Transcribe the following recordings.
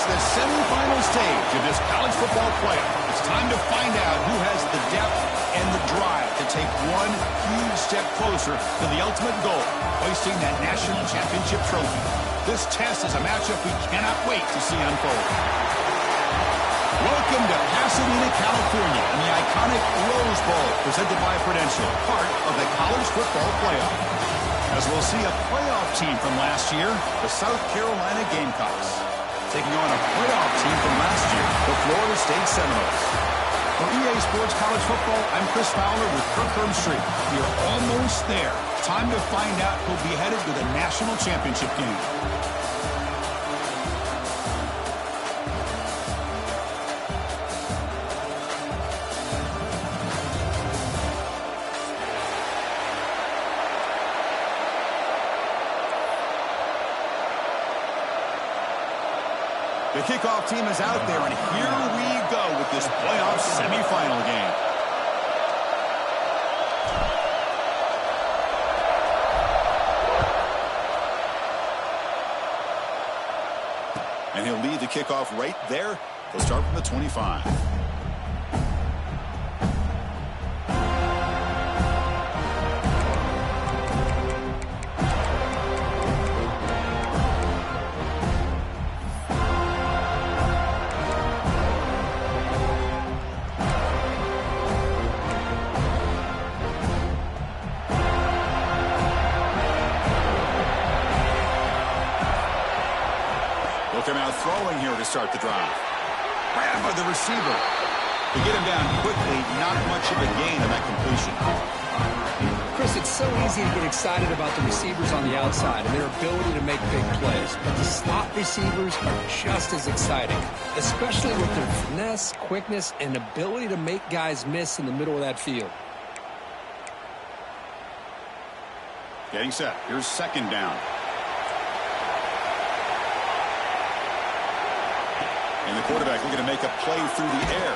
the semifinal stage of this college football playoff. It's time to find out who has the depth and the drive to take one huge step closer to the ultimate goal, hoisting that national championship trophy. This test is a matchup we cannot wait to see unfold. Welcome to Pasadena, California, and the iconic Rose Bowl, presented by Prudential, part of the college football playoff. As we'll see a playoff team from last year, the South Carolina Gamecocks, taking on a playoff team from last year, the Florida State Seminoles. For EA Sports College Football, I'm Chris Fowler with Kirk Herbstreit. We are almost there. Time to find out who'll be headed to the national championship game. The kickoff team is out there, and here we go with this playoff semifinal game. And he'll lead the kickoff right there. He'll start from the 25. They're now throwing here to start the drive. Grabbed by the receiver. To get him down quickly, not much of a gain on that completion. Chris, it's so easy to get excited about the receivers on the outside and their ability to make big plays. But the slot receivers are just as exciting, especially with their finesse, quickness, and ability to make guys miss in the middle of that field. Getting set. Here's second down. And the quarterback looking to make a play through the air.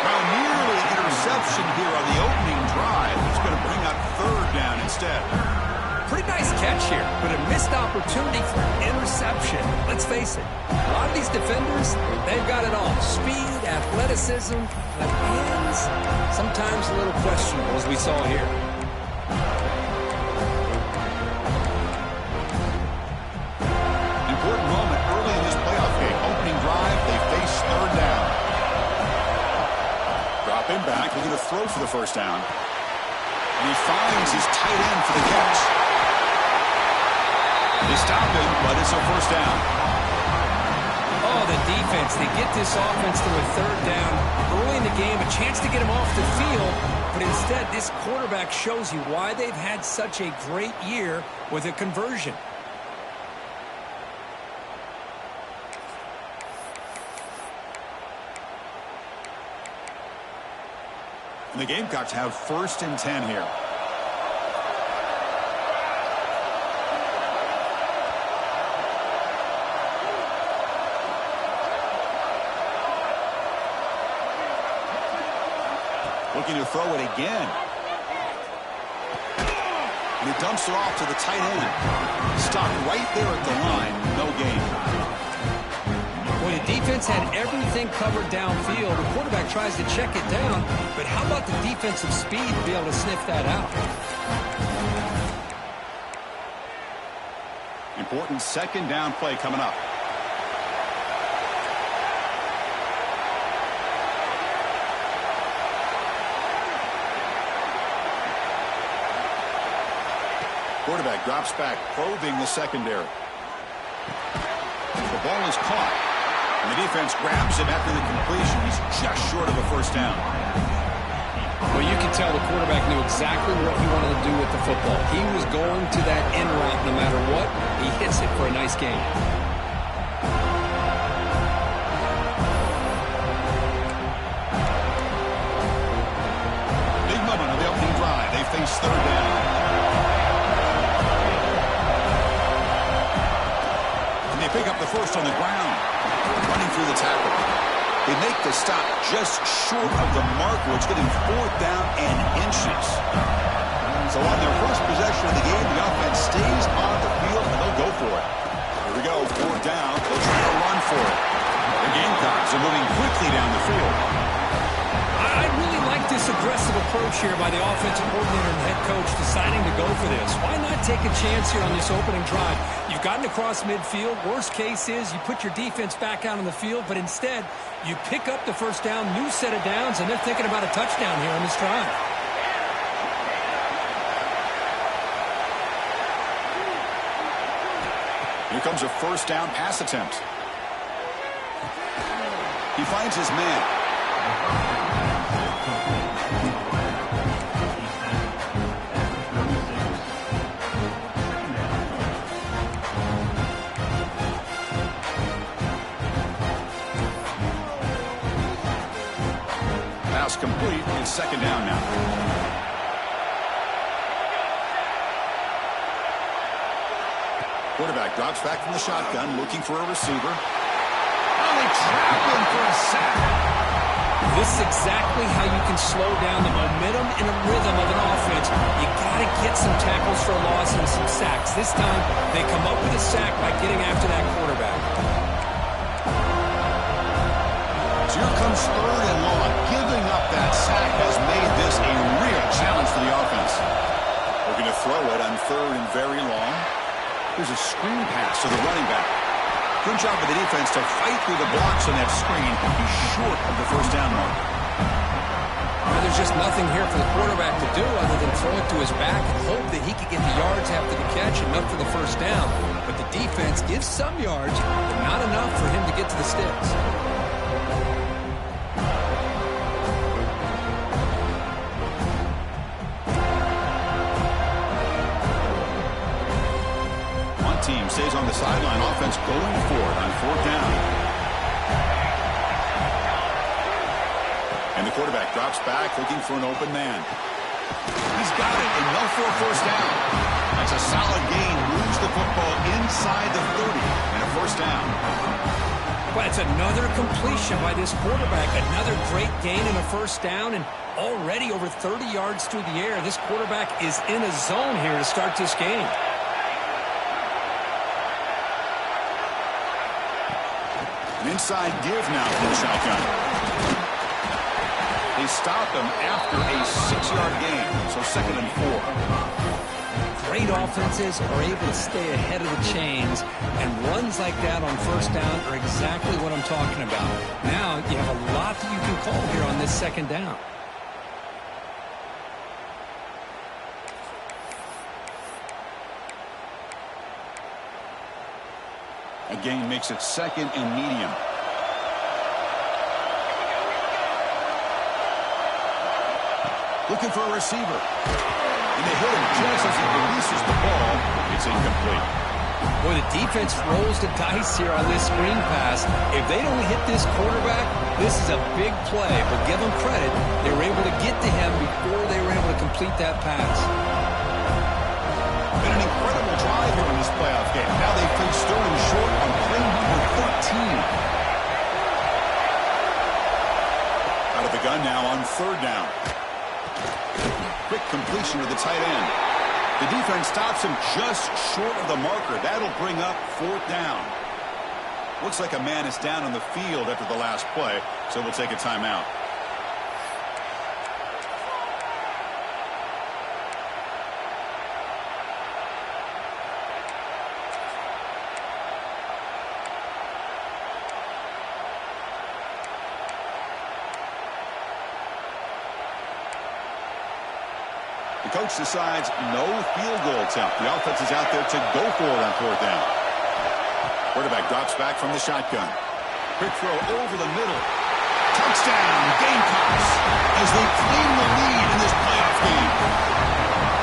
Now nearly interception here on the opening drive. It's going to bring up third down instead. Pretty nice catch here, but a missed opportunity for an interception. Let's face it, a lot of these defenders, they've got it all. Speed, athleticism, but hands, sometimes a little questionable, as we saw here. Important moment early in this playoff game. Opening drive, they face third down. Drop him back, looking to throw for the first down. And he finds his tight end for the catch. They stop him, but it's a first down. Oh, the defense. They get this offense to a third down early in the game, a chance to get him off the field, but instead this quarterback shows you why they've had such a great year with a conversion. And the Gamecocks have 1st and 10 here. Looking to throw it again. And he dumps it off to the tight end. Stopped right there at the line. No gain. Well, the defense had everything covered downfield. The quarterback tries to check it down, but how about the defensive speed to be able to sniff that out? Important second down play coming up. Quarterback drops back, probing the secondary. The ball is caught. And the defense grabs him after the completion. He's just short of a first down. Well, you can tell the quarterback knew exactly what he wanted to do with the football. He was going to that end route no matter what. He hits it for a nice gain. Big moment on the opening drive. They face third down. And they pick up the first on the ground. Running through the tackle. They make the stop just short of the marker. It's getting 4th down and inches. So on their first possession of the game, the offense stays on the field, and they'll go for it. Here we go, 4th down. They'll try to run for it. The Gamecocks are moving quickly down the field. I really like this aggressive approach here by the offensive coordinator and head coach deciding to go for this. Why not take a chance here on this opening drive? You've gotten across midfield. Worst case is you put your defense back out on the field, but instead you pick up the first down, new set of downs, and they're thinking about a touchdown here on this drive. Here comes a first down pass attempt. He finds his man. Pass complete. It's second down now. Quarterback drops back from the shotgun, looking for a receiver. Oh, they trap him for a sack. This is exactly how you can slow down the momentum and a rhythm of an offense. You got to get some tackles for a loss and some sacks. This time, they come up with a sack by getting after that quarterback. So here comes third and long. Giving up that sack has made this a real challenge for the offense. Looking to throw it on third and very long. There's a screen pass to the running back. Good job of the defense to fight through the blocks on that screen. He's short of the first down mark. Well, there's just nothing here for the quarterback to do other than throw it to his back and hope that he could get the yards after the catch, enough for the first down. But the defense gives some yards, but not enough for him to get to the sticks. Team stays on the sideline. Offense going for it on fourth down. And the quarterback drops back looking for an open man. He's got it, enough for a first down. That's a solid gain. Moves the football inside the 30 and a first down. Well, it's another completion by this quarterback. Another great gain and a first down, and already over 30 yards through the air. This quarterback is in a zone here to start this game. An inside give now from the shotgun. They stop him after a 6-yard gain, so second and 4. Great offenses are able to stay ahead of the chains, and runs like that on first down are exactly what I'm talking about. Now you have a lot that you can call here on this second down. A gain makes it second and medium. Looking for a receiver. And they hit him just as he releases the ball. It's incomplete. Boy, the defense rolls the dice here on this screen pass. If they don't hit this quarterback, this is a big play. But give them credit, they were able to get to him before they were able to complete that pass. Been an incredible drive here in this playoff game. Now they face Sterling short on play number 14. Out of the gun now on third down. Quick completion to the tight end. The defense stops him just short of the marker. That'll bring up fourth down. Looks like a man is down on the field after the last play, so we'll take a timeout. The coach decides no field goal attempt. The offense is out there to go for it on fourth down. Quarterback drops back from the shotgun. Quick throw over the middle. Touchdown, Gamecocks, as they claim the lead in this playoff game.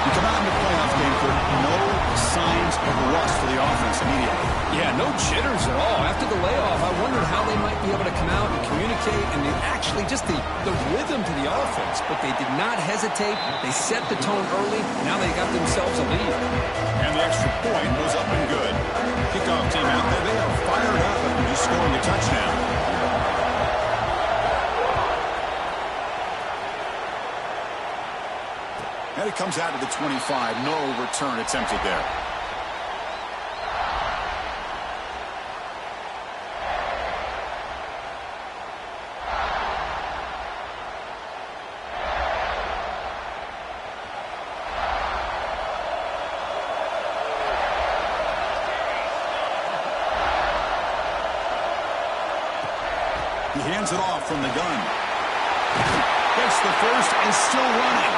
You come out in the playoff game for no signs of rust for the offense immediately. Yeah, no jitters at all. After the layoff, I wondered how they might be able to come out and communicate and actually just the rhythm to the offense. But they did not hesitate. They set the tone early. Now they got themselves a lead. And the extra point was up and good. Kickoff team out there. They are fired up after just scoring a touchdown. And it comes out to the 25. No return attempted there. Hands it off from the gun. Gets the first and still running.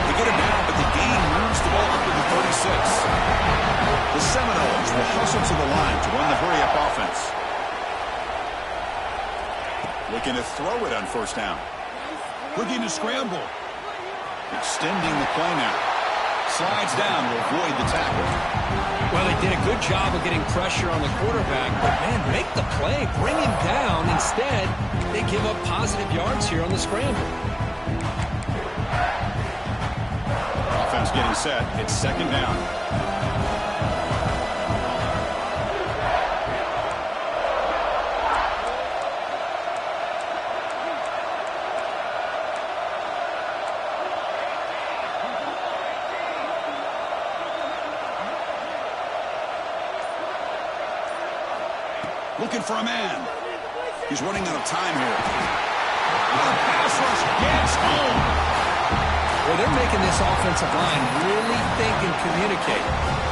They get him down, but the gain moves the ball up to the 36. The Seminoles will hustle to the line to run the hurry-up offense. Looking to throw it on first down. Looking to scramble. Extending the play now. Slides down to avoid the tackle. Well, they did a good job of getting pressure on the quarterback, but, man, make the play. Bring him down. Instead, they give up positive yards here on the scramble. Offense getting set. It's second down. Looking for a man. He's running out of time here. The pass rush gets home. Well, they're making this offensive line really think and communicate.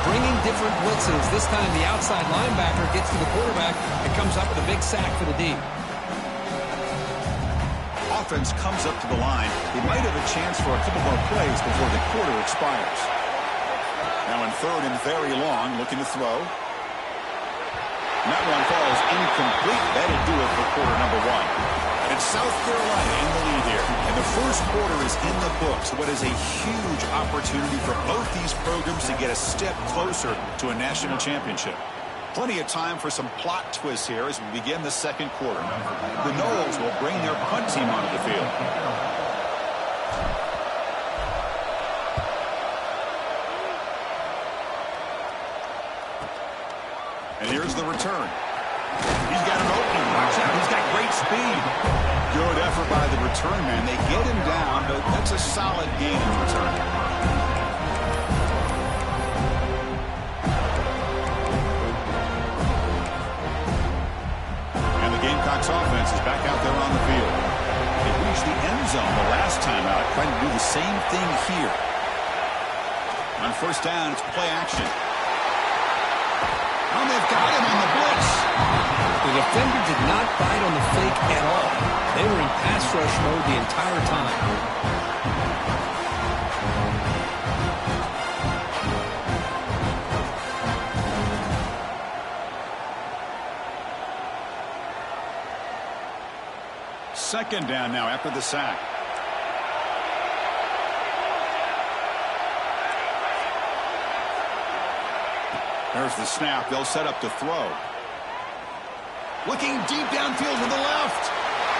Bringing different blitzes. This time the outside linebacker gets to the quarterback and comes up with a big sack for the D. Offense comes up to the line. They might have a chance for a couple more plays before the quarter expires. Now in third and very long, looking to throw. And that one falls incomplete. That'll do it for quarter number one. And South Carolina in the lead here. And the first quarter is in the books. What is a huge opportunity for both these programs to get a step closer to a national championship. Plenty of time for some plot twists here as we begin the second quarter. The Noles will bring their punt team onto the field. And here's the return. He's got an opening. Watch out. He's got great speed. Good effort by the return man. They get him down, but that's a solid gain in return. And the Gamecocks offense is back out there on the field. They reached the end zone the last time out, trying to do the same thing here. On first down, it's play action. And they've got him on the blitz. The defender did not bite on the fake at all. They were in pass rush mode the entire time. Second down now after the sack. There's the snap. They'll set up to throw. Looking deep downfield to the left.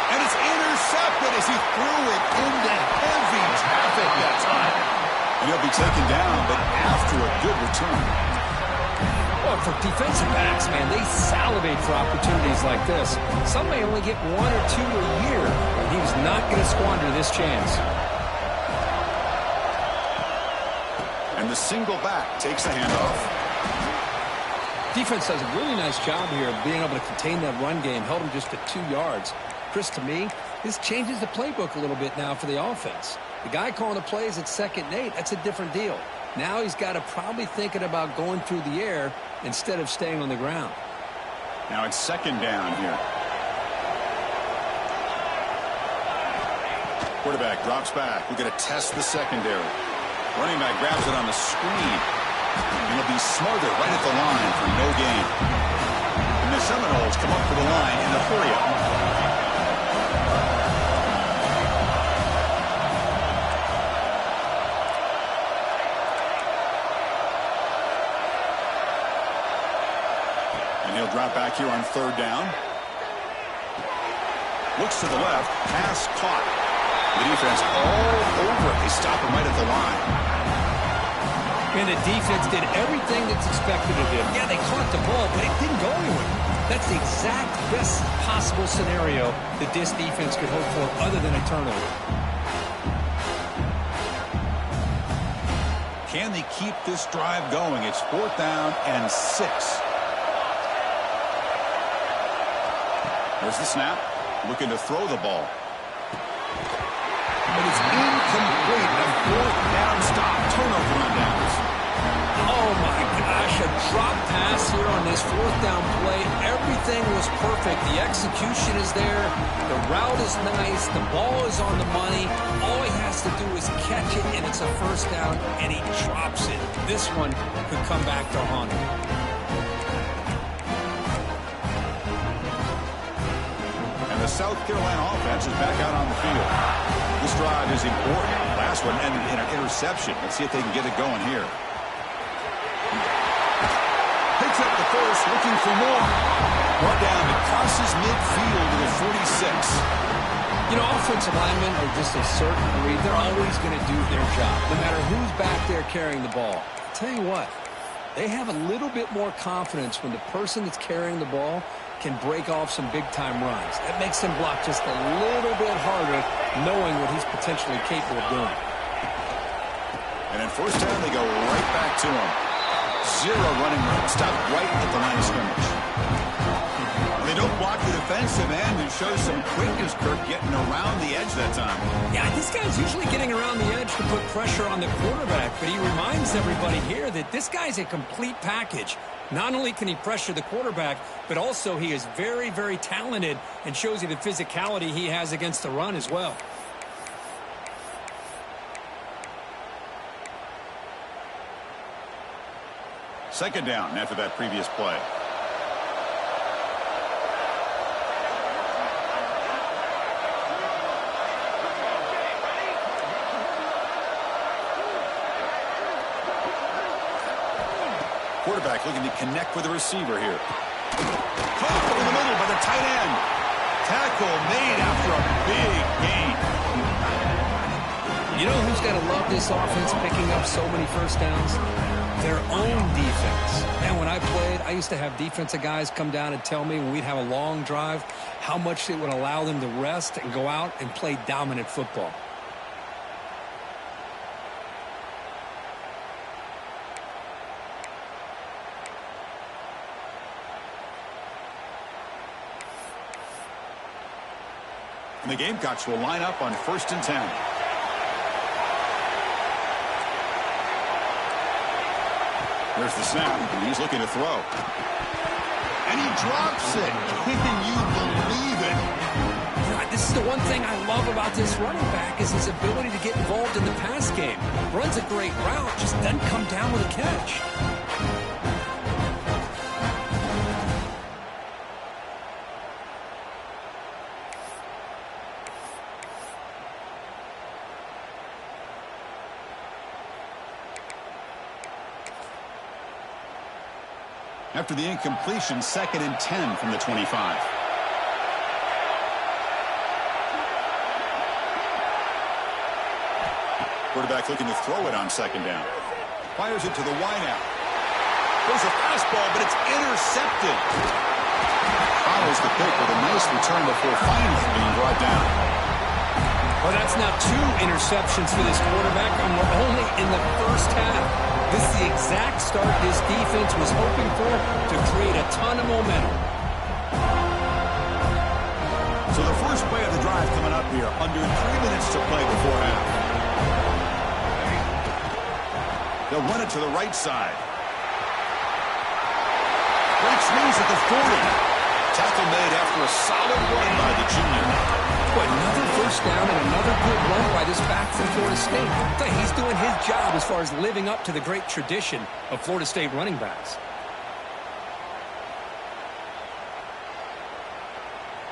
And it's intercepted as he threw it into heavy traffic that time. And he'll be taken down, but after a good return. Well, for defensive backs, man, they salivate for opportunities like this. Some may only get one or two a year, and he was not going to squander this chance. And the single back takes the handoff. Defense does a really nice job here of being able to contain that run game. Held him just to 2 yards. Chris, to me, this changes the playbook a little bit now for the offense. The guy calling the plays at 2nd and 8, that's a different deal. Now he's got to probably thinking about going through the air instead of staying on the ground. Now it's second down here. Quarterback drops back. We're going to test the secondary. Running back grabs it on the screen. And he'll be smothered right at the line for no gain. And the Seminoles come up to the line in a hurry-up. And he'll drop back here on third down. Looks to the left. Pass caught. The defense all over it. They stop him right at the line. And the defense did everything that's expected of them. Yeah, they caught the ball, but it didn't go anywhere. That's the exact best possible scenario that this defense could hope for other than a turnover. Can they keep this drive going? It's 4th down and 6. There's the snap. Looking to throw the ball. But it's incomplete. A 4th down stop. Turnover on downs. Oh, my gosh, a drop pass here on this fourth down play. Everything was perfect. The execution is there. The route is nice. The ball is on the money. All he has to do is catch it, and it's a first down, and he drops it. This one could come back to haunt him. And the South Carolina offense is back out on the field. This drive is important. Last one ended in an interception. Let's see if they can get it going here. Picks up the first, looking for more. Brought down, it crosses midfield to the 46. You know, offensive linemen are just a certain breed. They're always going to do their job, no matter who's back there carrying the ball. I'll tell you what, they have a little bit more confidence when the person that's carrying the ball can break off some big-time runs. That makes him block just a little bit harder, knowing what he's potentially capable of doing. And in first down, they go right back to him. Zero running room. Stopped right at the line of scrimmage. They don't block the defensive end and show some quickness, Kirk, getting around the edge that time. Yeah, this guy's usually getting around the edge to put pressure on the quarterback, but he reminds everybody here that this guy's a complete package. Not only can he pressure the quarterback, but also he is very, very talented and shows you the physicality he has against the run as well. Second down after that previous play. Quarterback looking to connect with the receiver here. Caught over the middle by the tight end. Tackle made after a big gain. You know who's got to love this offense picking up so many first downs? Their own defense. And when I played, I used to have defensive guys come down and tell me when we'd have a long drive how much it would allow them to rest and go out and play dominant football. And the Gamecocks will line up on 1st and 10. There's the snap, and he's looking to throw. And he drops it. Can you believe it? This is the one thing I love about this running back is his ability to get involved in the pass game. Runs a great route, just doesn't come down with a catch. After the incompletion, 2nd and 10 from the 25. Quarterback looking to throw it on 2nd down. Fires it to the wideout. There's a fastball, but it's intercepted. Follows the pick with a nice return before finally being brought down. Well, that's now 2 interceptions for this quarterback, and we're only in the first half. This is the exact start this defense was hoping for to create a ton of momentum. So the first play of the drive coming up here, under 3 minutes to play before half. They'll run it to the right side. Great swings at the 40. Tackle made after a solid run by the junior. Another first down and another good run by this back from Florida State. He's doing his job as far as living up to the great tradition of Florida State running backs.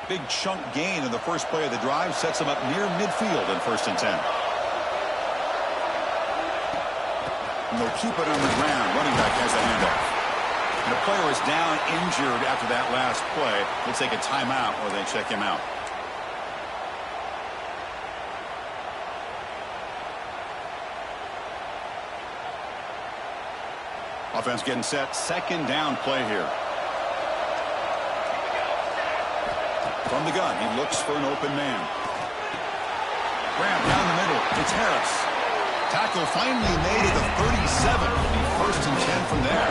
Big chunk gain in the first play of the drive sets him up near midfield in 1st and 10. And they'll keep it on the ground. Running back has the handoff. And the player is down injured after that last play. They'll take a timeout or they check him out. Offense getting set. 2nd down play here. From the gun, he looks for an open man. Graham down the middle. It's Harris. Tackle finally made at the 37. It'll be 1st and 10 from there.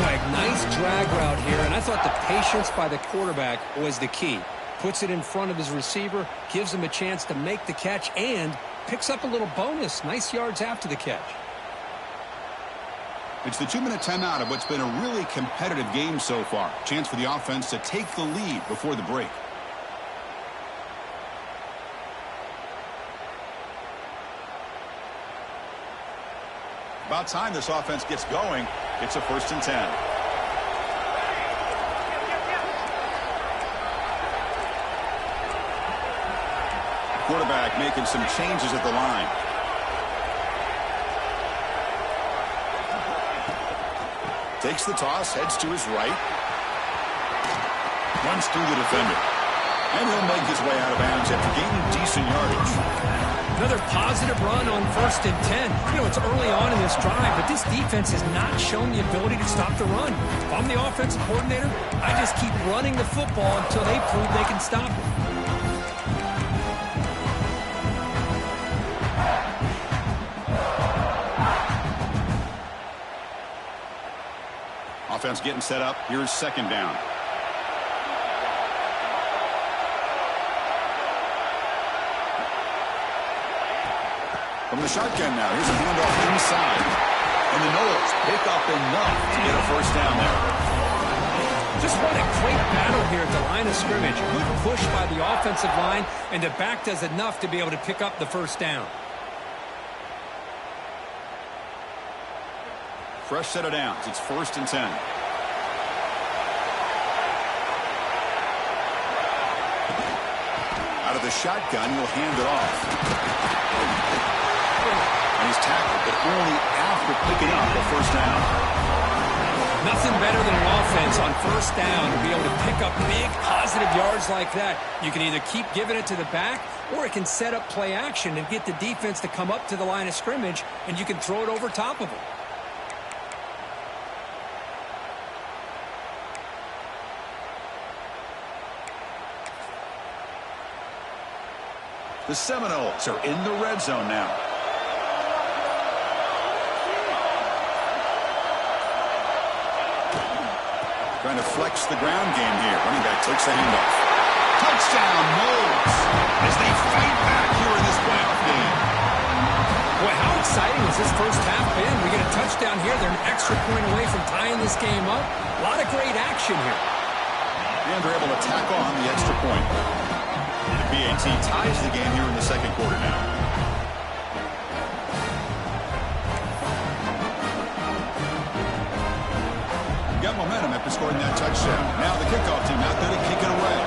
Right, nice drag route here, and I thought the patience by the quarterback was the key. Puts it in front of his receiver, gives him a chance to make the catch, and picks up a little bonus. Nice yards after the catch. It's the 2-minute timeout of what's been a really competitive game so far. Chance for the offense to take the lead before the break. About time this offense gets going. It's a 1st and 10. Quarterback making some changes at the line. Takes the toss, heads to his right. Runs through the defender. And he'll make his way out of bounds after gaining decent yardage. Another positive run on 1st and 10. You know, it's early on in this drive, but this defense has not shown the ability to stop the run. If I'm the offensive coordinator, I just keep running the football until they prove they can stop it. Offense getting set up. Here's 2nd down. From the shotgun now, here's a handoff inside. And the Noles pick up enough to get a 1st down there. Just what a great battle here at the line of scrimmage. Good push by the offensive line, and the back does enough to be able to pick up the 1st down. Fresh set of downs. It's 1st and 10. Out of the shotgun, he'll hand it off. And he's tackled, but only after picking up the 1st down. Nothing better than an offense on 1st down to be able to pick up big positive yards like that. You can either keep giving it to the back, or it can set up play action and get the defense to come up to the line of scrimmage, and you can throw it over top of them. The Seminoles are in the red zone now. Trying to flex the ground game here. Running back takes the handoff. Touchdown, Noles, as they fight back here in this playoff game. Boy, how exciting has this first half been? We get a touchdown here. They're an extra point away from tying this game up. A lot of great action here. And they're able to tack on the extra point. The BAT ties the game here in the 2nd quarter now. Got momentum after scoring that touchdown. Now the kickoff team out there to kick it away.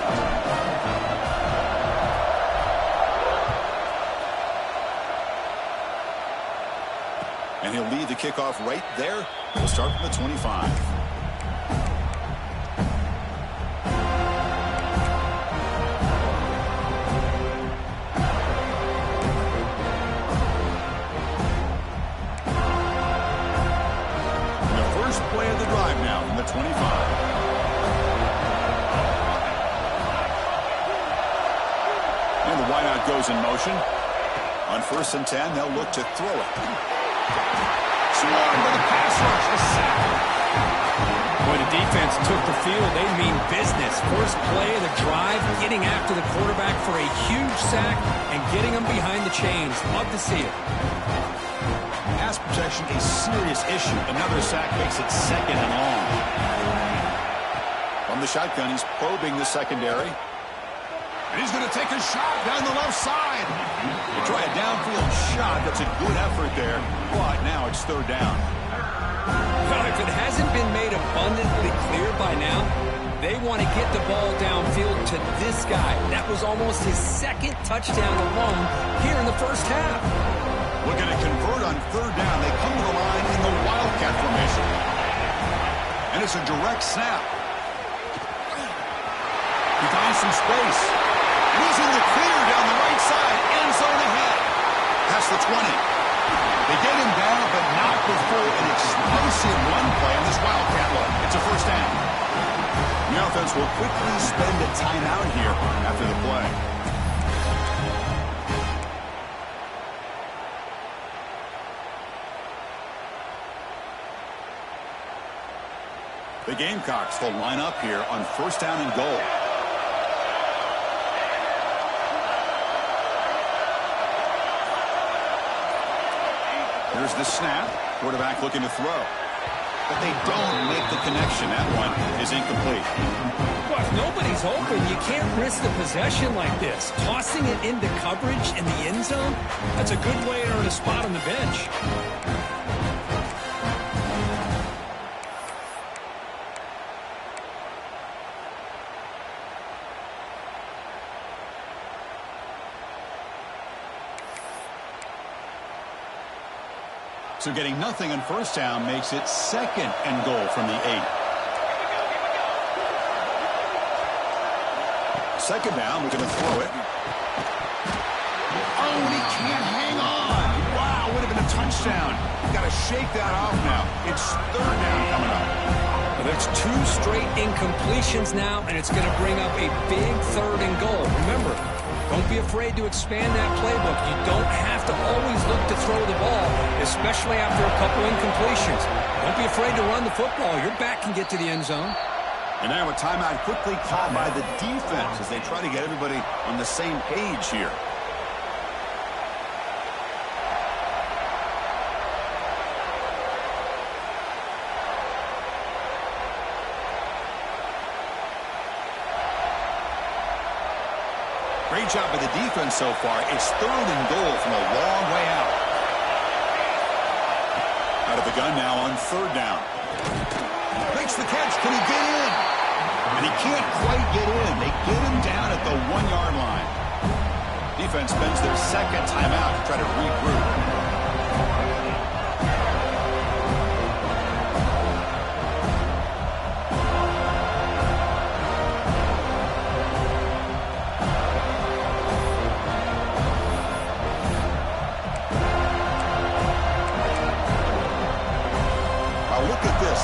And he'll lead the kickoff right there. We'll start from the 25. Play of the drive now from the 25. And the wideout goes in motion. On 1st and 10, they'll look to throw it. Swarm with a pass rush, a sack. Boy, the defense took the field. They mean business. First play of the drive, getting after the quarterback for a huge sack and getting him behind the chains. Love to see it. Pass protection a serious issue. Another sack makes it 2nd and long. From the shotgun, he's probing the secondary. And he's going to take a shot down the left side. They try a downfield shot. That's a good effort there. But now it's 3rd down. Well, if it hasn't been made abundantly clear by now, they want to get the ball downfield to this guy. That was almost his 2nd touchdown alone here in the first half. Looking to convert on 3rd down. They come to the line in the Wildcat formation. And it's a direct snap. He finds some space. And he's in the clear down the right side. End zone ahead. Past the 20. They get him down, but not before an explosive run play on this Wildcat look. It's a 1st down. The offense will quickly spend a timeout here after the play. The Gamecocks will line up here on 1st down and goal. Here's the snap. Quarterback looking to throw. but they don't make the connection. That one is incomplete. Well, if nobody's open, you can't risk the possession like this. Tossing it into coverage in the end zone, that's a good way to earn a spot on the bench. So getting nothing on first down makes it 2nd and goal from the 8. 2nd down, we're going to throw it. Oh, and he can't hang on. Wow, would have been a touchdown. Got to shake that off now. It's 3rd down coming up. Well, that's 2 straight incompletions now, and it's going to bring up a big 3rd and goal. Remember, don't be afraid to expand that playbook. You don't have to always look to throw the ball, especially after a couple incompletions. Don't be afraid to run the football. Your back can get to the end zone. And now a timeout quickly called by the defense as they try to get everybody on the same page here. Great job by the defense so far. It's 3rd and goal from a long way out. Out of the gun now on 3rd down. Makes the catch. Can he get in? And he can't quite get in. They get him down at the 1-yard line. Defense spends their 2nd timeout to try to regroup.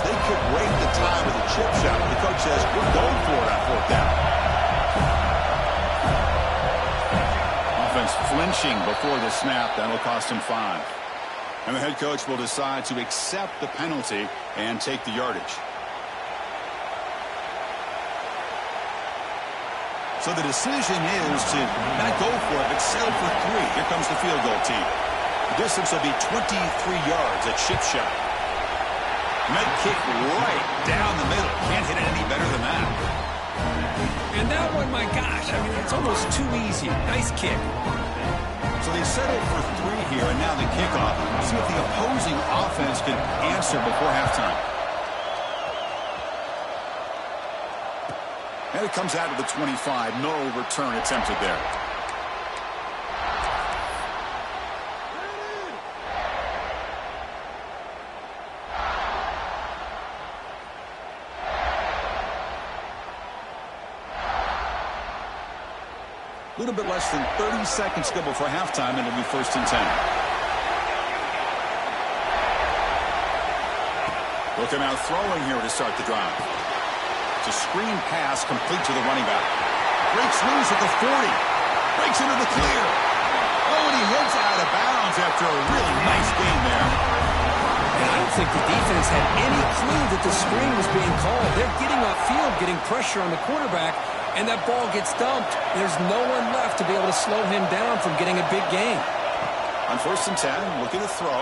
They could break the tie with a chip shot. The coach says, we're going for it on 4th down. Offense flinching before the snap. That'll cost him 5. And the head coach will decide to accept the penalty and take the yardage. So the decision is to not go for it, but settle for 3. Here comes the field goal team. The distance will be 23 yards at chip shot. Med kick right down the middle. Can't hit it any better than that. And that one, my gosh, I mean, it's almost too easy. Nice kick. So they settled for 3 here, and now the kickoff. See if the opposing offense can answer before halftime. And it comes out of the 25. No return attempted there. A little bit less than 30 seconds to go before halftime, and it'll be 1st and 10. Looking out throwing here to start the drive. It's a screen pass complete to the running back. Breaks loose at the 40. Breaks into the clear. Oh, and he heads out of bounds after a really nice gain there. And I don't think the defense had any clue that the screen was being called. They're getting off field, getting pressure on the quarterback, and that ball gets dumped. There's no one left to be able to slow him down from getting a big gain. On 1st and 10, looking to throw.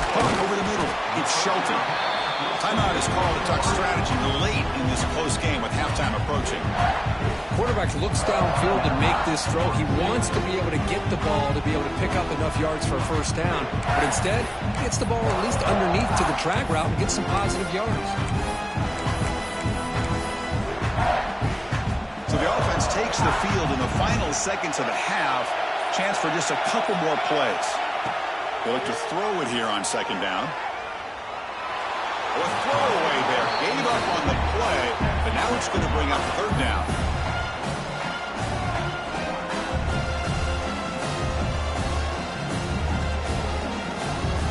Puck over the middle. It's Shelton. Timeout is called to talk strategy late in this close game with halftime approaching. Quarterback looks downfield to make this throw. He wants to be able to get the ball to be able to pick up enough yards for a 1st down. But instead, he gets the ball at least underneath to the drag route and gets some positive yards. So the offense takes the field in the final seconds of the half. Chance for just a couple more plays. They look to throw it here on 2nd down. A throwaway there. Gave up on the play, but now it's going to bring up 3rd down.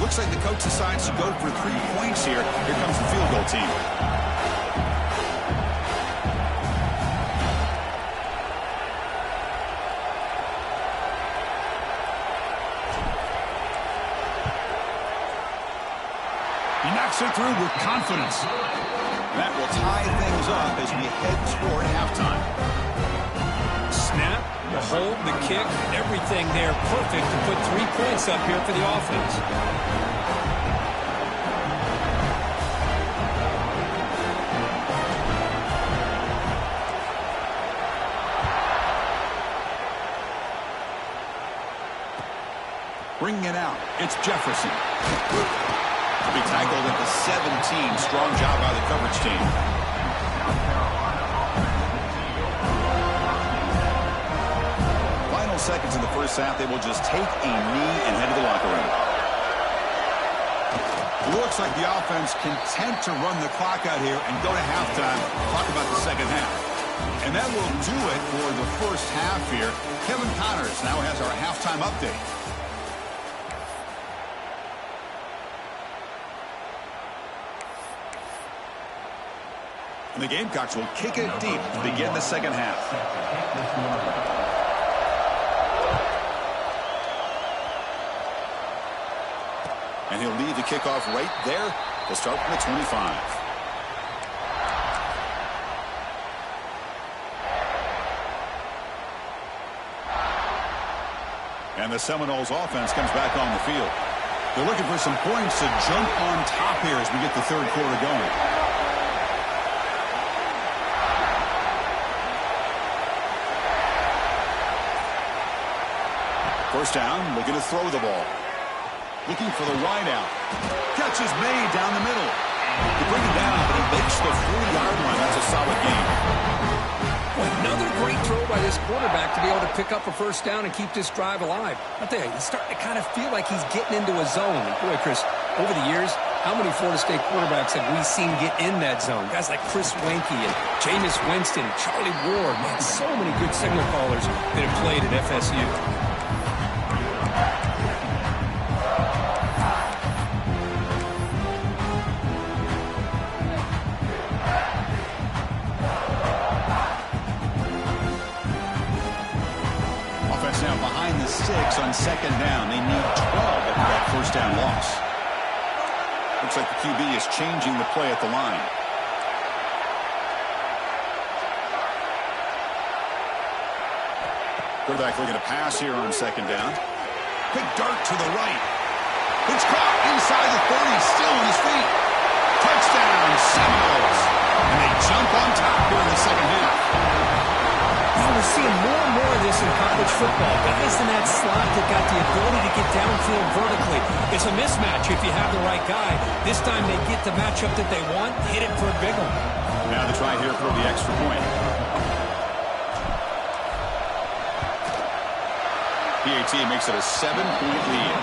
Looks like the coach decides to go for 3 points here. Here comes the field goal team. He knocks it through with confidence. That will tie things up as we head toward halftime. Snap, the hold, the kick, everything there perfect to put 3 points up here for the offense. Bringing it out, it's Jefferson. To be tackled at the 17. Strong job by the coverage team. Final seconds in the first half. They will just take a knee and head to the locker room. It looks like the offense content to run the clock out here and go to halftime. Talk about the second half. And that will do it for the first half here. Kevin Connors now has our halftime update. And the Gamecocks will kick it deep to begin the second half. And he'll lead the kickoff right there. They'll start from the 25. And the Seminoles offense comes back on the field. They're looking for some points to jump on top here as we get the third quarter going. First down, looking to throw the ball. Looking for the wide out. Catch is made down the middle. They bring it down, but he makes the 40-yard line. That's a solid game. Another great throw by this quarterback to be able to pick up a first down and keep this drive alive. I'll tell you, he's starting to kind of feel like he's getting into a zone. Boy, Chris, over the years, how many Florida State quarterbacks have we seen get in that zone? Guys like Chris Weinke and Jameis Winston, Charlie Ward. Man, so many good signal callers that have played at FSU. Now behind the 6 on second down. They need 12 after that first down loss. Looks like the QB is changing the play at the line. Quarterback looking to pass here on second down. Big dart to the right. It's caught inside the 30, still on his feet. Touchdown, Seminoles. And they jump on top here in the second half. We're seeing more and more of this in college football. Guys in that slot that got the ability to get downfield vertically. It's a mismatch if you have the right guy. This time they get the matchup that they want, hit it for a big one. Now the try here for the extra point. PAT makes it a 7-point lead.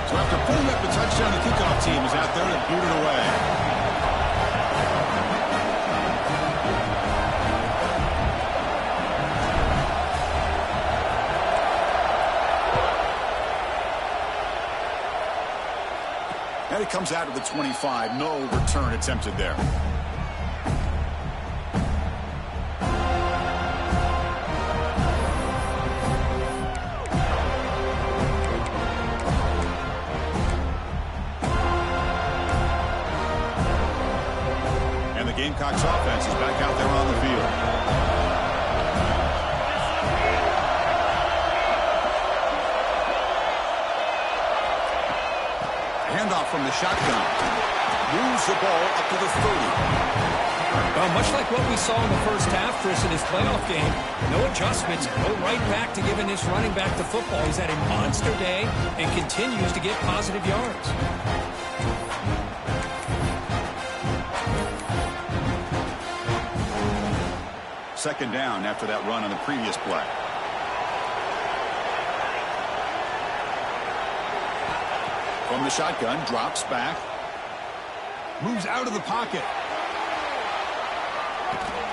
So after pulling up the touchdown, the kickoff team is out there to boot it away. And it comes out of the 25. No return attempted there. And the Gamecocks offense is back out there on the field. Handoff from the shotgun. Moves the ball up to the 30. Well, much like what we saw in the first half, Chris, in his playoff game, no adjustments. Go right back to giving this running back the football. He's had a monster day and continues to get positive yards. Second down after that run on the previous play. From the shotgun, drops back. Moves out of the pocket.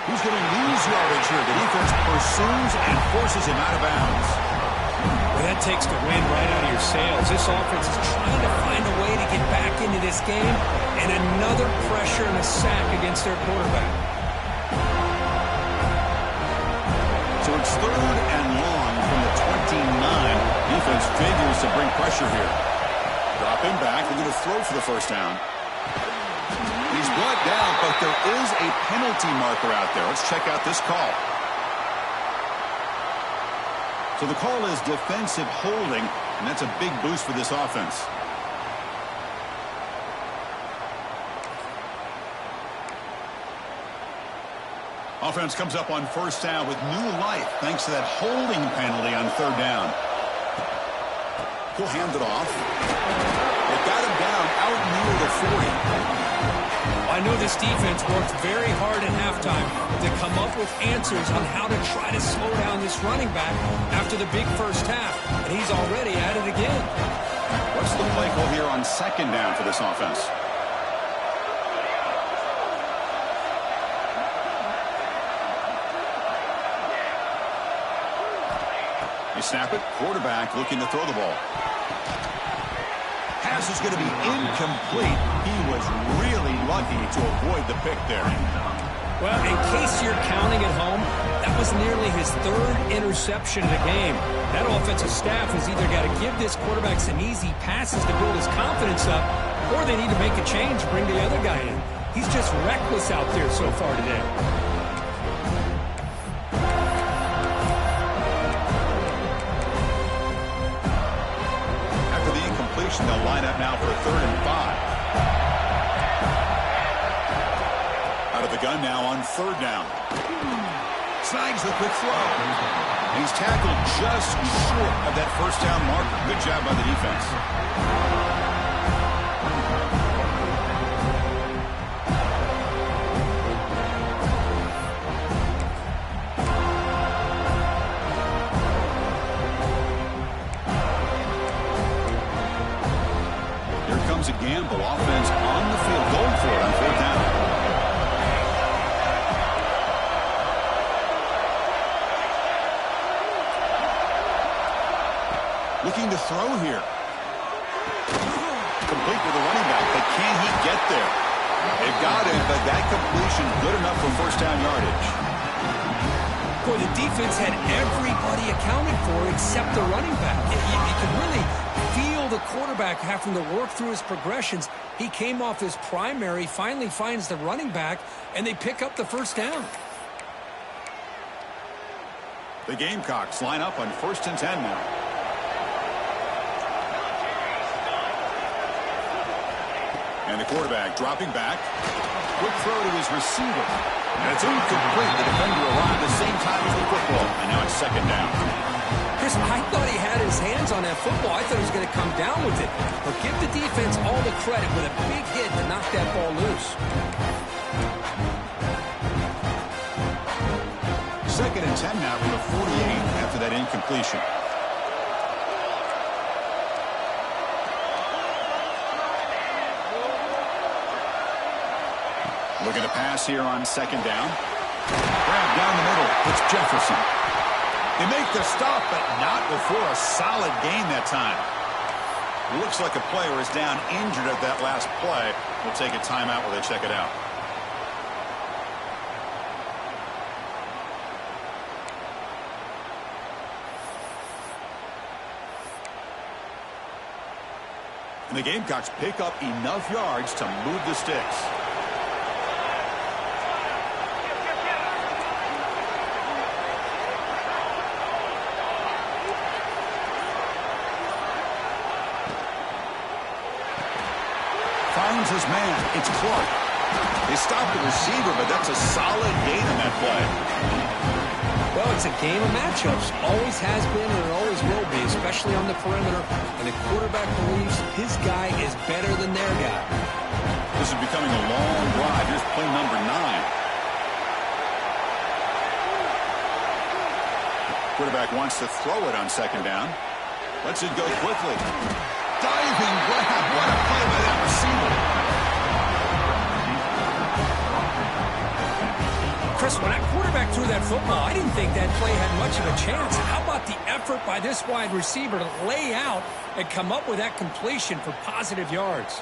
He's going to lose yardage here. The defense pursues and forces him out of bounds. Well, that takes the wind right out of your sails. This offense is trying to find a way to get back into this game, and another pressure and a sack against their quarterback. So it's third and long from the 29. Defense figures to bring pressure here. Dropping back, they're going to throw for the first down. He's brought down, but there is a penalty marker out there. Let's check out this call. So the call is defensive holding, and that's a big boost for this offense. Offense comes up on first down with new life thanks to that holding penalty on third down. He'll hand it off. They got him down out near the 40. I know this defense worked very hard at halftime to come up with answers on how to try to slow down this running back after the big first half, and he's already at it again. What's the play call here on second down for this offense? They snap it. Quarterback looking to throw the ball. Pass is going to be incomplete. He was really lucky to avoid the pick there. Well, in case you're counting at home, that was nearly his third interception of the game. That offensive staff has either got to give this quarterback some easy passes to build his confidence up, or they need to make a change, bring the other guy in. He's just reckless out there so far today. They'll line up now for a 3rd and 5. Out of the gun now on 3rd down. Snags the quick throw. And he's tackled just short of that first down marker. Good job by the defense. A gamble. Offense on the field, going for it on 4th down. Looking to throw here. Complete with the running back, but can he get there? They've got him, but that completion good enough for first down yardage. Boy, the defense had everybody accounted for except the running back. You can really feel the quarterback having to work through his progressions. He came off his primary, finally finds the running back, and they pick up the first down. The Gamecocks line up on 1st and 10 now. And the quarterback dropping back. Quick throw to his receiver. And it's incomplete. The defender arrived the same time as the football. And now it's 2nd down. Chris, I thought he had his hands on that football. I thought he was going to come down with it. But give the defense all the credit with a big hit to knock that ball loose. 2nd and 10 now from the 48 after that incompletion. Looking to pass here on 2nd down. Grab down the middle. It's Jefferson. They make the stop, but not before a solid gain that time. Looks like a player is down injured at that last play. We'll take a timeout while they check it out. And the Gamecocks pick up enough yards to move the sticks. Finds his man. It's Clark. They stop the receiver, but that's a solid gain in that play. Well, it's a game of matchups. Always has been and it always will be, especially on the perimeter. And the quarterback believes his guy is better than their guy. This is becoming a long drive. Here's play number 9. Quarterback wants to throw it on 2nd down. Lets it go quickly. Diving grab. What a play by that receiver. Chris, when that quarterback threw that football, I didn't think that play had much of a chance. How about the effort by this wide receiver to lay out and come up with that completion for positive yards?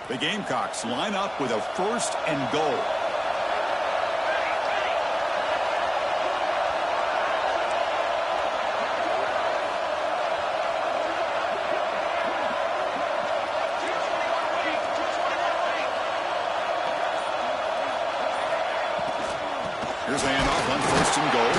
The Gamecocks line up with a 1st and goal. Here's a handoff on 1st and goal.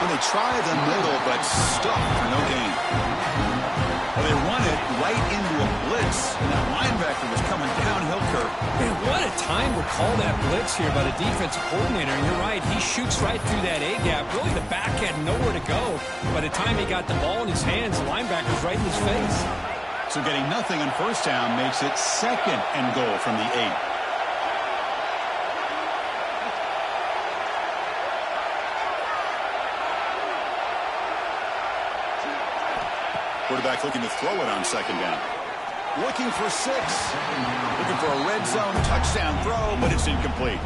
And they try the middle, but stuck for no gain. Well, they run it right into a blitz, and that linebacker was coming downhill, Kirk. Man, what a time to call that blitz here by the defensive coordinator. And you're right, he shoots right through that A-gap. Really, the back had nowhere to go. By the time he got the ball in his hands, the linebacker's right in his face. So getting nothing on first down makes it 2nd and goal from the 8. Quarterback looking to throw it on 2nd down. Looking for 6. Looking for a red zone touchdown throw, but it's incomplete.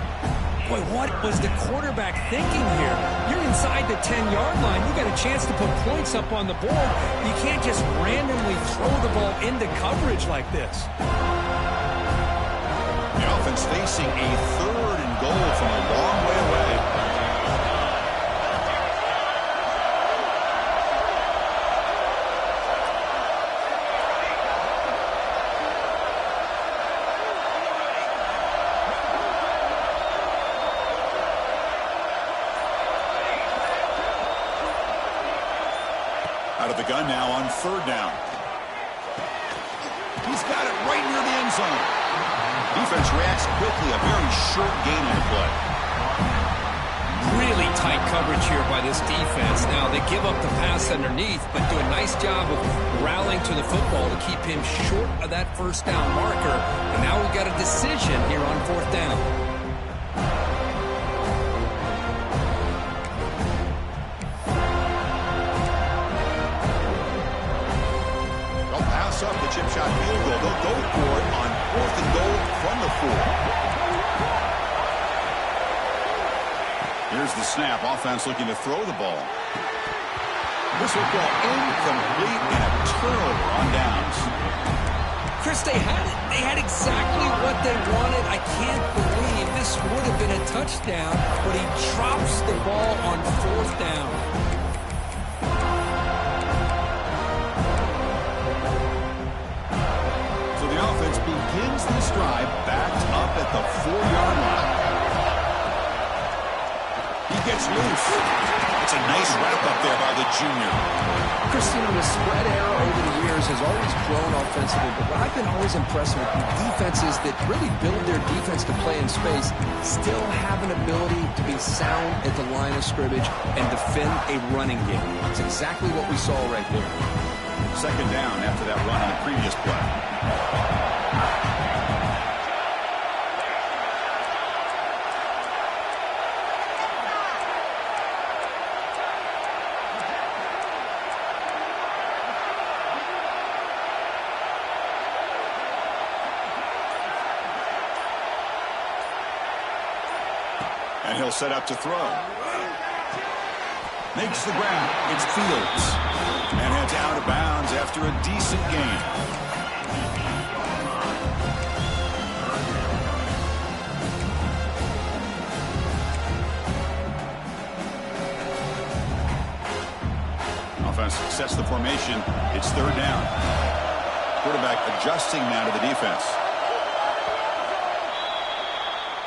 Boy, what was the quarterback thinking here? You're inside the 10-yard line. You got a chance to put points up on the board. You can't just randomly throw the ball into coverage like this. The offense facing a 3rd and goal from a long way away. Out of the gun now on 3rd down. He's got it right near the end zone. Defense reacts quickly. A very short gain on the play. Really tight coverage here by this defense. Now, they give up the pass underneath, but do a nice job of rallying to the football to keep him short of that first down marker. And now we've got a decision here on 4th down. Up the chip shot field goal. They'll go for it on 4th and goal from the 4. Here's the snap. Offense looking to throw the ball. This will go incomplete and a turnover on downs. Chris, they had it. They had exactly what they wanted. I can't believe this would have been a touchdown, but he drops the ball on 4th down. Offense begins this drive backed up at the 4-yard line. He gets loose. It's a nice wrap up there by the junior. Christine, the spread era over the years has always grown offensively, but what I've been always impressed with defenses that really build their defense to play in space still have an ability to be sound at the line of scrimmage and defend a running game. It's exactly what we saw right there. 2nd down after that run on the previous play. And he'll set up to throw. Makes the grab. It's Fields. And heads out of bounds after a decent gain. Offense sets the formation. It's 3rd down. Quarterback adjusting now to the defense.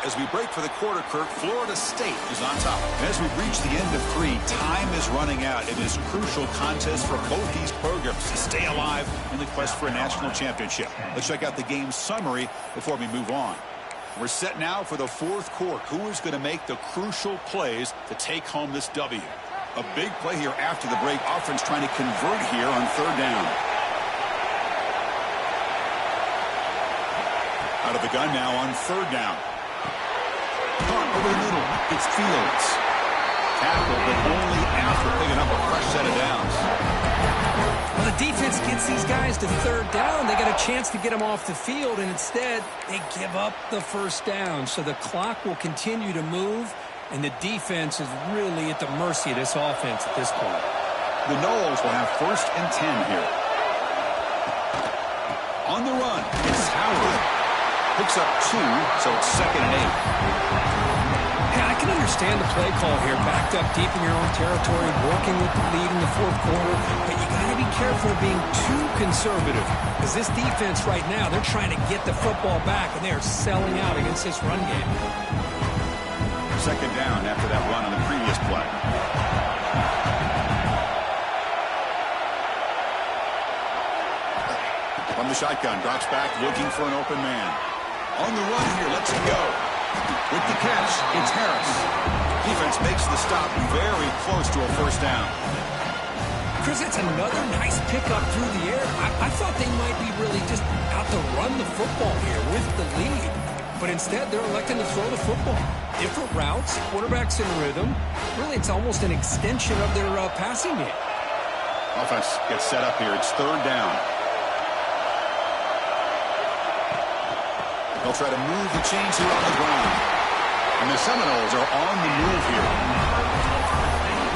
As we break for the quarter, Kirk, Florida State is on top. As we've reached the end of 3, time is running out in this crucial contest for both these programs to stay alive in the quest for a national championship. Let's check out the game summary before we move on. We're set now for the 4th quarter. Who is going to make the crucial plays to take home this W? A big play here after the break. Offense trying to convert here on 3rd down. Out of the gun now on 3rd down. Over the middle, it's Fields. Tackle, but only after picking up a fresh set of downs. Well, the defense gets these guys to 3rd down. They got a chance to get them off the field, and instead, they give up the first down. So the clock will continue to move, and the defense is really at the mercy of this offense at this point. The Noles will have 1st and 10 here. On the run, it's Howard. Picks up 2, so it's 2nd and 8. Yeah, I can understand the play call here. Backed up deep in your own territory, working with the lead in the 4th quarter. But you got to be careful of being too conservative. Because this defense right now, they're trying to get the football back, and they are selling out against this run game. 2nd down after that run on the previous play. From the shotgun, drops back, looking for an open man. On the run here, lets it go. With the catch, it's Harris. Defense makes the stop very close to a first down. Chris, it's another nice pickup through the air. I thought they might be really just out to run the football here with the lead. But instead, they're electing to throw the football. Different routes, quarterback's in rhythm. Really, it's almost an extension of their passing game. Offense gets set up here. It's third down. They'll try to move the chains here on the ground. And the Seminoles are on the move here.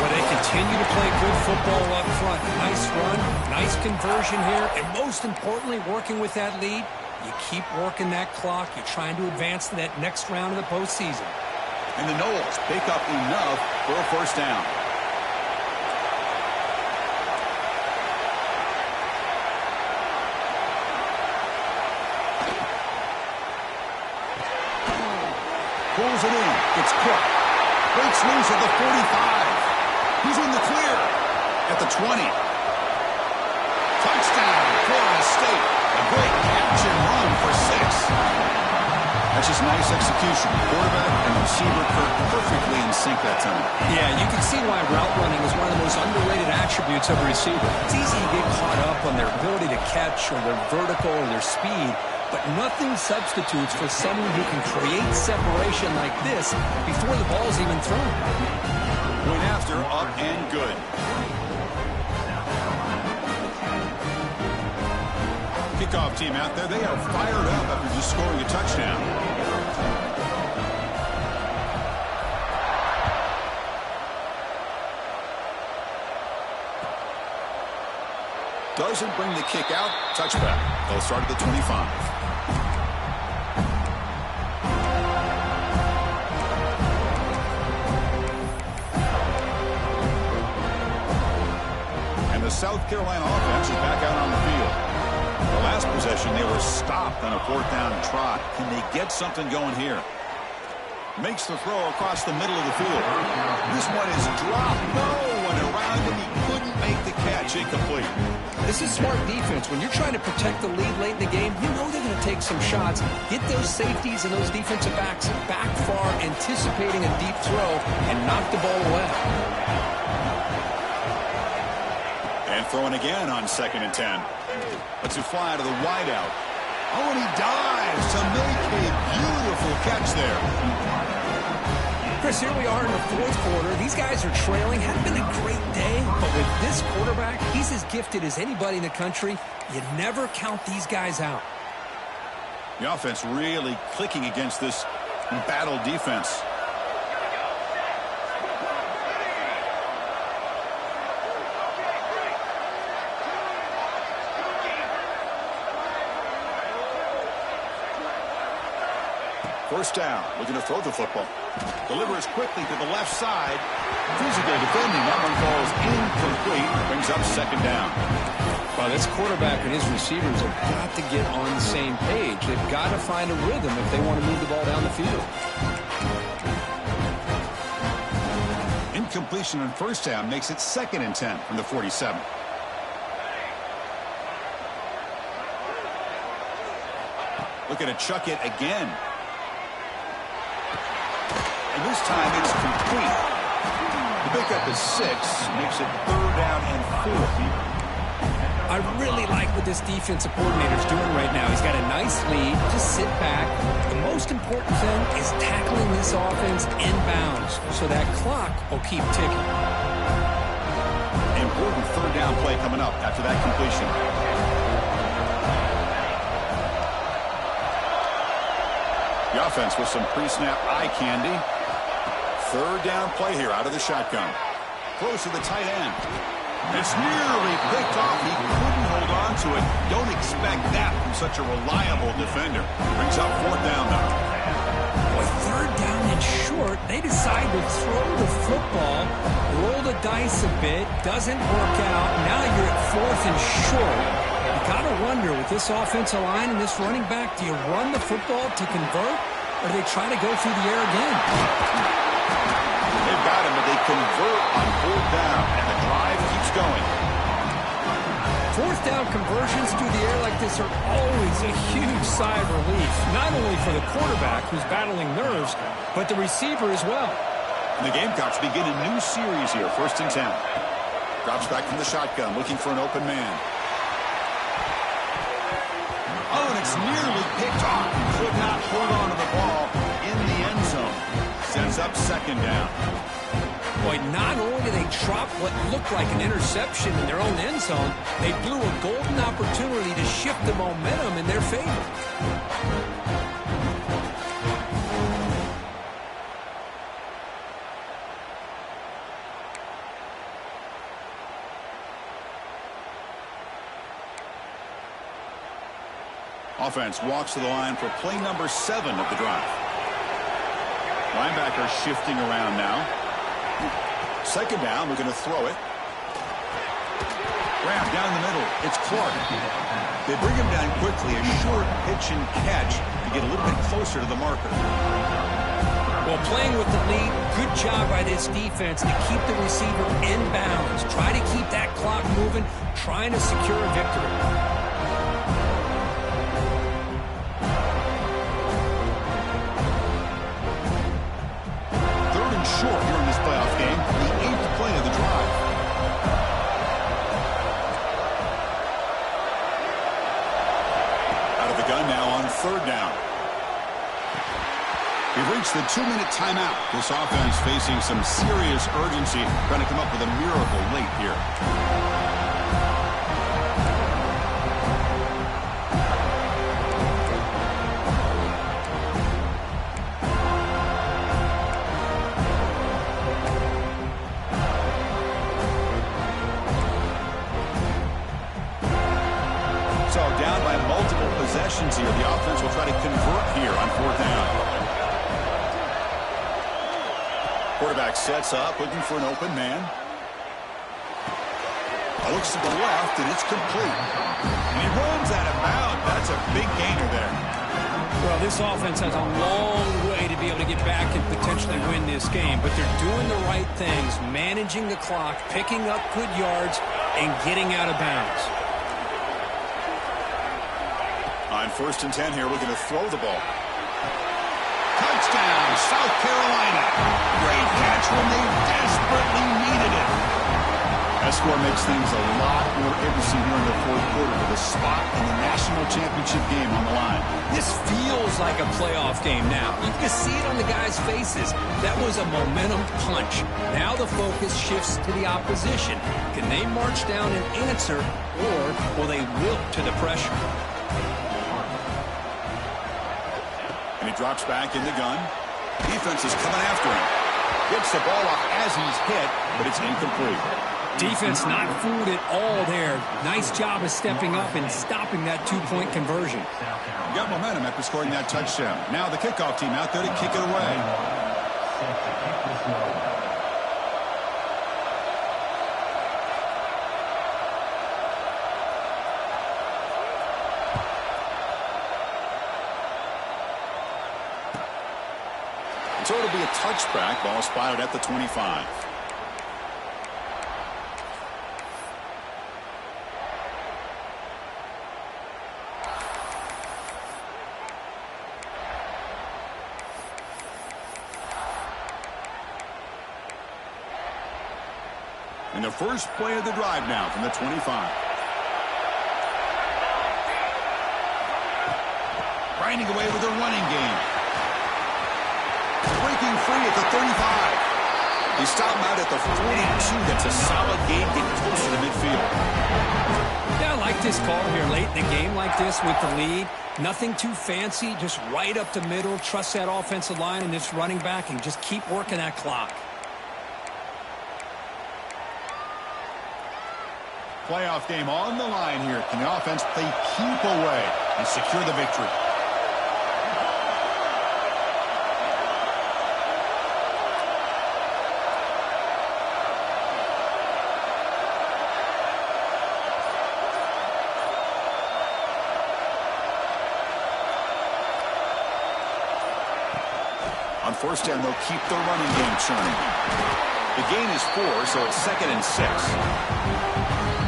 Well, they continue to play good football up front. Nice run, nice conversion here, and most importantly, working with that lead, you keep working that clock. You're trying to advance to that next round of the postseason. And the Noles pick up enough for a first down. Pulls it in. It's Cook. Breaks loose at the 45. He's in the clear at the 20. Touchdown, Florida State. A great catch and run for 6. That's just nice execution. Quarterback and receiver perfectly in sync that time. Yeah, you can see why route running is one of the most underrated attributes of a receiver. It's easy to get caught up on their ability to catch or their vertical or their speed, but nothing substitutes for someone who can create separation like this before the ball's even thrown. Went after, up and good. Kickoff team out there. They are fired up after just scoring a touchdown. Doesn't bring the kick out. Touchback. They'll start at the 25. And the South Carolina offense is back out on the field. The last possession, they were stopped on a fourth down trot. Can they get something going here? Makes the throw across the middle of the field. This one is dropped. No one around him. He couldn't make the catch. Incomplete. This is smart defense. When you're trying to protect the lead late in the game, you know they're going to take some shots. Get those safeties and those defensive backs back far, anticipating a deep throw, and knock the ball away. And throwing again on 2nd and 10. Lets it fly to the wideout. Oh, and he dives to make a beautiful catch there. Chris, here we are in the fourth quarter. These guys are trailing. Hadn't been a great day, but with this quarterback, he's as gifted as anybody in the country. You never count these guys out. The offense really clicking against this embattled defense. First down, looking to throw the football. Delivers quickly to the left side. Physical defending. That one falls incomplete. Brings up 2nd down. Well, this quarterback and his receivers have got to get on the same page. They've got to find a rhythm if they want to move the ball down the field. Incompletion on first down makes it 2nd and 10 from the 47. Looking to chuck it again. And this time it's complete. The pickup is 6, makes it 3rd down and 4. I really like what this defensive coordinator's doing right now. He's got a nice lead. Just sit back. The most important thing is tackling this offense inbounds so that clock will keep ticking. Important 3rd down play coming up after that completion. The offense with some pre-snap eye candy. 3rd down play here out of the shotgun. Close to the tight end. It's nearly picked off. He couldn't hold on to it. Don't expect that from such a reliable defender. Brings up 4th down though. With 3rd down and short, they decide to throw the football, roll the dice a bit, doesn't work out. Now you're at 4th and short. You got to wonder with this offensive line and this running back, do you run the football to convert, or do they try to go through the air again? They've got him, but they convert on 4th down, and the drive keeps going. 4th down conversions through the air like practice are always a huge sigh of relief, not only for the quarterback who's battling nerves, but the receiver as well. And the Gamecocks begin a new series here, 1st and 10. Drops back from the shotgun, looking for an open man. Oh, and it's nearly picked off. Could not hold on to the ball in the end zone. Sends up 2nd down. Boy, not only did they drop what looked like an interception in their own end zone, they blew a golden opportunity to shift the momentum in their favor. Offense walks to the line for play number 7 of the drive. Linebacker shifting around now. 2nd down, we're going to throw it. Grab down the middle. It's Clark. They bring him down quickly. A short pitch and catch to get a little bit closer to the marker. Well, playing with the lead, good job by this defense to keep the receiver in bounds. Try to keep that clock moving, trying to secure a victory. Short here in this playoff game, the 8th play of the drive. Out of the gun now on 3rd down. We've reached the 2-minute timeout. This offense facing some serious urgency, trying to come up with a miracle late here. So down by multiple possessions here. The offense will try to convert here on 4th down. Quarterback sets up, looking for an open man. Looks to the left, and it's complete. And he runs out of bounds. That's a big gainer there. Well, this offense has a long way to be able to get back and potentially win this game, but they're doing the right things, managing the clock, picking up good yards, and getting out of bounds. On 1st and 10 here, we're going to throw the ball. Touchdown, South Carolina. Great catch when they desperately needed it. That score makes things a lot more interesting here in the 4th quarter with a spot in the national championship game on the line. This feels like a playoff game now. You can see it on the guys' faces. That was a momentum punch. Now the focus shifts to the opposition. Can they march down and answer, or will they wilt to the pressure? And he drops back in the gun. Defense is coming after him. Gets the ball off as he's hit, but it's incomplete. Defense not fooled at all there. Nice job of stepping up and stopping that 2-point conversion. Got momentum after scoring that touchdown. Now the kickoff team out there to kick it away. So it'll be a touchback. Ball spotted at the 25. And the first play of the drive now from the 25. Grinding away with a running game. Breaking free at the 35. They stop him out at the 42. That's a solid gain, getting closer to midfield. Yeah, I like this call here late in the game like this with the lead. Nothing too fancy, just right up the middle. Trust that offensive line and this running back and just keep working that clock. Playoff game on the line here. Can the offense play keep away and secure the victory? On 1st down, they'll keep the running game churning. The gain is 4, so it's 2nd and 6.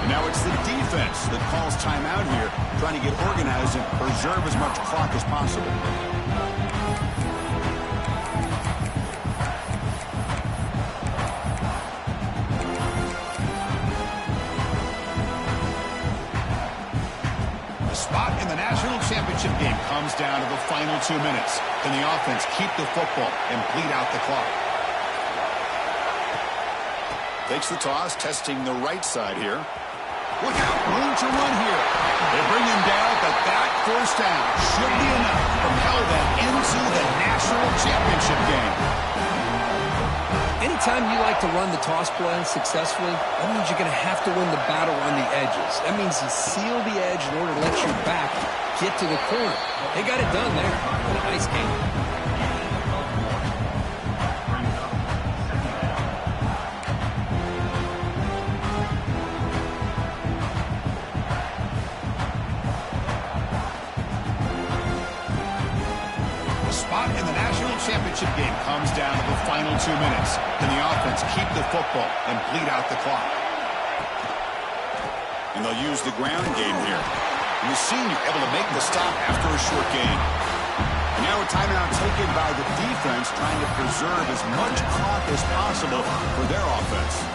And now it's the defense that calls timeout here, trying to get organized and preserve as much clock as possible. The spot in the national championship game comes down to the final 2 minutes. Can the offense keep the football and bleed out the clock? Takes the toss, testing the right side here. Look out, room to run here. They bring him down, but that first down should be enough to propel them into the national championship game. Anytime you like to run the toss play successfully, that means you're going to have to win the battle on the edges. That means you seal the edge in order to let your back get to the corner. They got it done there. What a nice game. In the national championship game comes down to the final 2 minutes. Can the offense keep the football and bleed out the clock? And they'll use the ground game here. And the senior able to make the stop after a short gain. And now a timeout taken by the defense, trying to preserve as much clock as possible for their offense.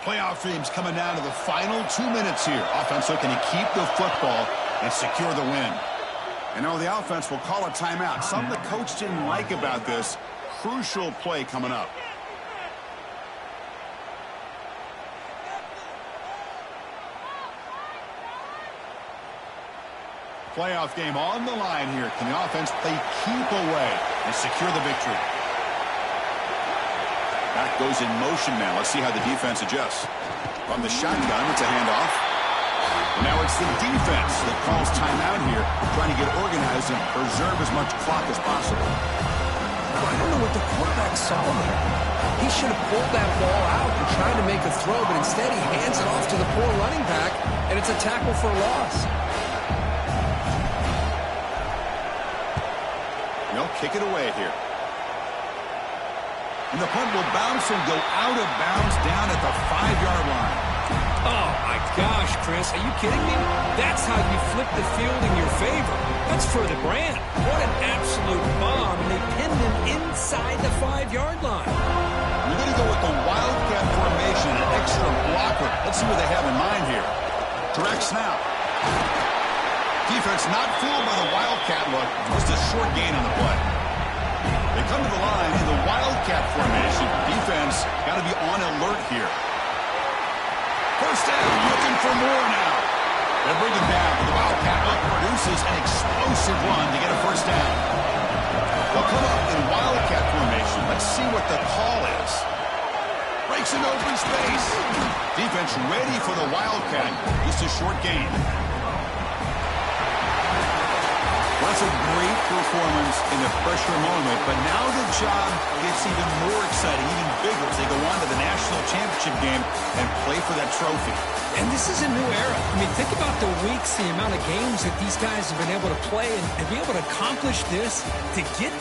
Playoff teams coming down to the final 2 minutes here. Offense looking to keep the football and secure the win. And now the offense will call a timeout. Something the coach didn't like about this. Crucial play coming up. Playoff game on the line here. Can the offense play keep away and secure the victory? Back goes in motion now. Let's see how the defense adjusts. From the shotgun, it's a handoff. And now it's the defense that calls timeout here, trying to get organized and preserve as much clock as possible. I don't know what the quarterback saw there. He should have pulled that ball out and tried to make a throw, but instead he hands it off to the poor running back, and it's a tackle for a loss. They'll kick it away here. And the punt will bounce and go out of bounds down at the 5-yard line. Oh, my gosh, Chris. Are you kidding me? That's how you flip the field in your favor. That's for the brand. What an absolute bomb. And they pinned him inside the 5-yard line. We're going to go with the Wildcat formation, an extra blocker. Let's see what they have in mind here. Direct snap. Defense not fooled by the Wildcat look. Just a short gain on the play. They come to the line in the Wildcat formation. Defense got to be on alert here. First down, looking for more now. They bring him down. The Wildcat look produces an explosive run to get a first down. They'll come up in Wildcat formation. Let's see what the call is. Breaks an open space. Defense ready for the Wildcat. Just a short gain. That's a great performance in the pressure moment, but now the job gets even more exciting, even bigger as they go on to the national championship game and play for that trophy. And this is a new era. I mean, think about the weeks, the amount of games that these guys have been able to play and be able to accomplish this to get to